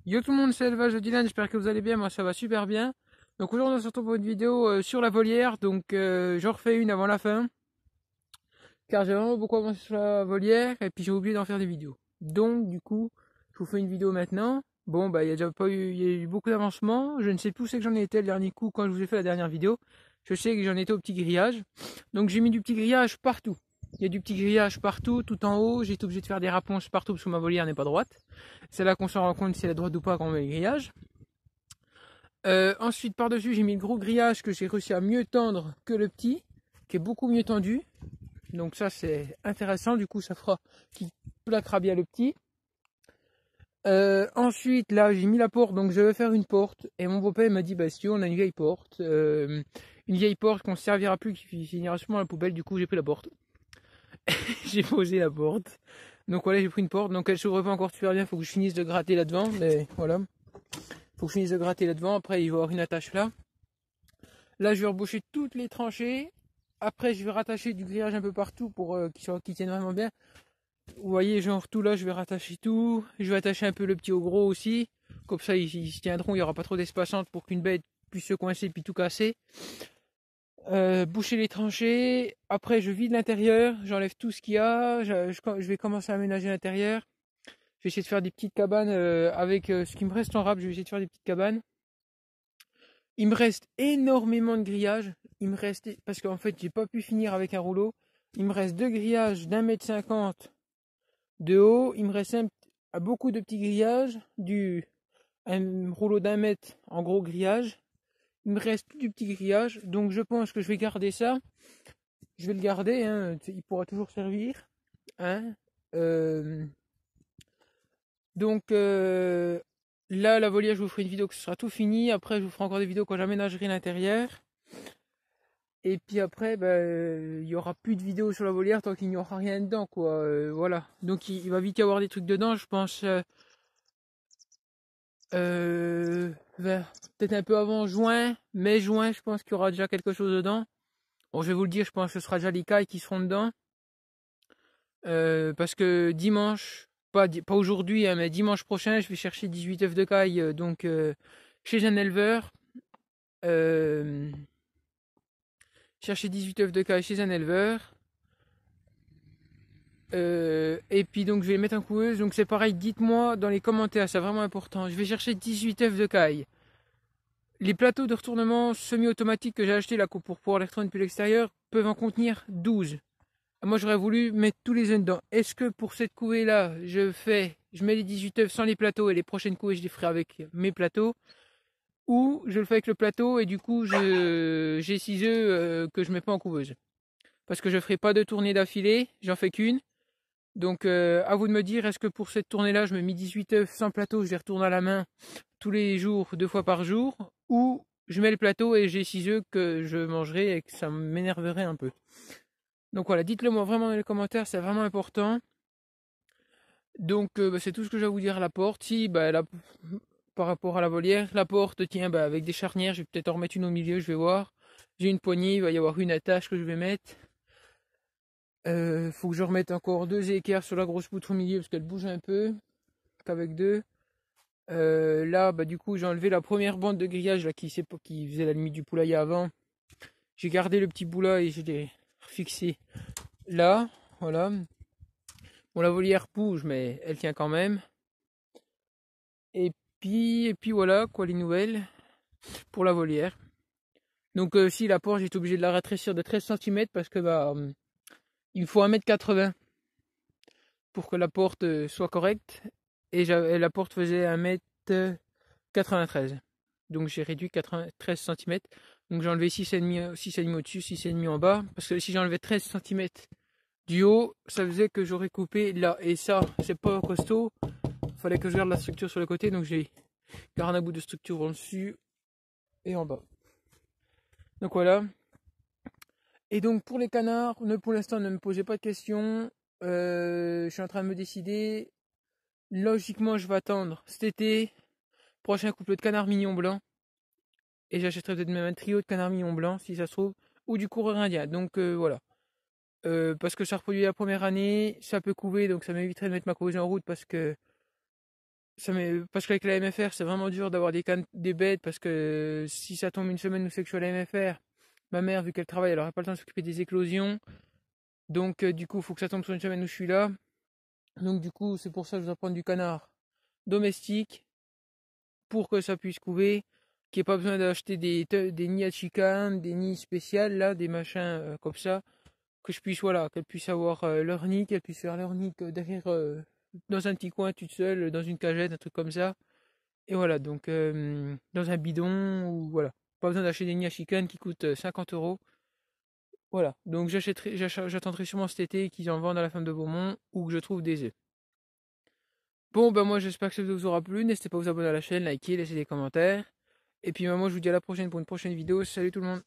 Yo tout le monde, c'est Elevage de Dylan, j'espère que vous allez bien, moi ça va super bien. Donc aujourd'hui on se retrouve pour une vidéo sur la volière, donc j'en refais une avant la fin, car j'ai vraiment beaucoup avancé sur la volière et puis j'ai oublié d'en faire des vidéos. Donc du coup, je vous fais une vidéo maintenant. Bon bah il y a déjà pas eu, il y a eu beaucoup d'avancement, je ne sais plus où c'est que j'en étais le dernier coup quand je vous ai fait la dernière vidéo. Je sais que j'en étais au petit grillage, donc j'ai mis du petit grillage partout. Il y a du petit grillage partout, tout en haut, j'ai été obligé de faire des raponces partout parce que ma volière n'est pas droite. C'est là qu'on se rend compte si elle est droite ou pas quand on met le grillage. Ensuite, par-dessus, j'ai mis le gros grillage que j'ai réussi à mieux tendre que le petit, qui est beaucoup mieux tendu. Donc ça, c'est intéressant. Du coup, ça fera qu'il plaquera bien le petit. Ensuite, là, j'ai mis la porte, donc je vais faire une porte. Et mon beau-père m'a dit, bah si tu veux, on a une vieille porte. Une vieille porte qu'on ne servira plus, qui finira sûrement à la poubelle. Du coup, j'ai pris la porte. J'ai posé la porte. Donc voilà, j'ai pris une porte. Donc elle s'ouvre pas encore super bien. Faut que je finisse de gratter là-devant. Mais voilà. Faut que je finisse de gratter là-devant. Après, il va y avoir une attache là. Là, je vais reboucher toutes les tranchées. Après, je vais rattacher du grillage un peu partout pour qu'ils tiennent vraiment bien. Vous voyez, genre tout là, je vais rattacher tout. Je vais attacher un peu le petit au gros aussi. Comme ça, ils se tiendront. Il n'y aura pas trop d'espace entre pour qu'une bête puisse se coincer puis tout casser. Boucher les tranchées. Après, je vide l'intérieur. J'enlève tout ce qu'il y a. Je vais commencer à aménager l'intérieur. Je vais essayer de faire des petites cabanes avec ce qui me reste en rab. Je vais essayer de faire des petites cabanes. Il me reste énormément de grillages. Il me reste, parce qu'en fait, j'ai pas pu finir avec un rouleau. Il me reste deux grillages d'1,50 m de haut. Il me reste beaucoup de petits grillages, un rouleau d'1 mètre en gros grillage. Il me reste du petit grillage. Donc, je pense que je vais garder ça. Je vais le garder, hein. Il pourra toujours servir. Hein. Euh, donc, là, la volière, je vous ferai une vidéo que ce sera tout fini. Après, je vous ferai encore des vidéos quand j'aménagerai l'intérieur. Et puis après, il y aura plus de vidéos sur la volière tant qu'il n'y aura rien dedans, quoi. Voilà. Donc il va vite y avoir des trucs dedans, je pense. Peut-être un peu avant juin, mai-juin, je pense qu'il y aura déjà quelque chose dedans. Bon, je vais vous le dire, je pense que ce sera déjà les cailles qui seront dedans. Parce que dimanche, pas aujourd'hui, hein, mais dimanche prochain, je vais chercher 18 œufs de caille chez un éleveur. Chercher 18 œufs de caille chez un éleveur. Et puis donc je vais les mettre en couveuse. Donc c'est pareil, dites-moi dans les commentaires, c'est vraiment important. Je vais chercher 18 œufs de caille. Les plateaux de retournement semi-automatiques que j'ai achetés là pour pouvoir les retourner depuis l'extérieur peuvent en contenir 12. Moi j'aurais voulu mettre tous les œufs dedans. Est-ce que pour cette couvée là, je mets les 18 œufs sans les plateaux et les prochaines couvées je les ferai avec mes plateaux, ou je le fais avec le plateau et du coup j'ai 6 œufs que je mets pas en couveuse. Parce que je ferai pas de tournée d'affilée, j'en fais qu'une. Donc à vous de me dire, est-ce que pour cette tournée-là, je me mets 18 œufs sans plateau, je les retourne à la main tous les jours, 2 fois par jour, ou je mets le plateau et j'ai 6 œufs que je mangerai et que ça m'énerverait un peu. Donc voilà, dites-le moi vraiment dans les commentaires, c'est vraiment important. Donc c'est tout ce que j'ai à vous dire à la porte. Si, par rapport à la volière, la porte, tiens, avec des charnières, je vais peut-être en remettre une au milieu, je vais voir. J'ai une poignée, il va y avoir une attache que je vais mettre. Faut que je remette encore deux équerres sur la grosse poutre au milieu parce qu'elle bouge un peu, qu'avec deux. Là, du coup, j'ai enlevé la première bande de grillage là, qui faisait la limite du poulailler avant. J'ai gardé le petit bout là et je l'ai fixé là. Voilà. Bon, la volière bouge, mais elle tient quand même. Et puis voilà, quoi, les nouvelles pour la volière. Donc, si la porte, j'ai été obligé de la rétrécir de 13 cm parce que il me faut 1,80 m pour que la porte soit correcte. Et la porte faisait 1,93 m. Donc j'ai réduit 13 cm. Donc j'ai enlevé 6,5 au-dessus, 6,5 en bas. Parce que si j'enlevais 13 cm du haut, ça faisait que j'aurais coupé là. Et ça, c'est pas costaud. Il fallait que je garde la structure sur le côté. Donc j'ai gardé un bout de structure en dessus et en bas. Donc voilà. Et donc pour les canards, pour l'instant ne me posez pas de questions. Je suis en train de me décider. Logiquement, je vais attendre cet été. Prochain couple de canards mignons blancs. Et j'achèterai peut-être même un trio de canards mignons blancs, si ça se trouve. Ou du coureur indien. Donc voilà. Parce que ça reproduit la première année. Ça peut couver, donc ça m'éviterait de mettre ma couveuse en route. Parce que parce qu'avec la MFR, c'est vraiment dur d'avoir des bêtes parce que si ça tombe une semaine où c'est que je suis à la MFR, ma mère, vu qu'elle travaille, elle n'aurait pas le temps de s'occuper des éclosions. Donc, du coup, il faut que ça tombe sur une semaine où je suis là. Donc, du coup, c'est pour ça que je dois prendre du canard domestique pour que ça puisse couver. Qu'il n'y ait pas besoin d'acheter des nids à chicane, des nids spéciales, là, des machins comme ça. Que je puisse, voilà, qu'elles puissent avoir leur nid, qu'elles puissent faire leur nid derrière, dans un petit coin, toute seule, dans une cagette, un truc comme ça. Et voilà, donc dans un bidon, ou voilà. Pas besoin d'acheter des nids à chicane qui coûtent 50 €. Voilà, donc j'attendrai sûrement cet été qu'ils en vendent à la femme de Beaumont ou que je trouve des œufs. Bon, ben moi j'espère que ça vous aura plu. N'hésitez pas à vous abonner à la chaîne, liker, laisser des commentaires. Et puis moi je vous dis à la prochaine pour une prochaine vidéo. Salut tout le monde.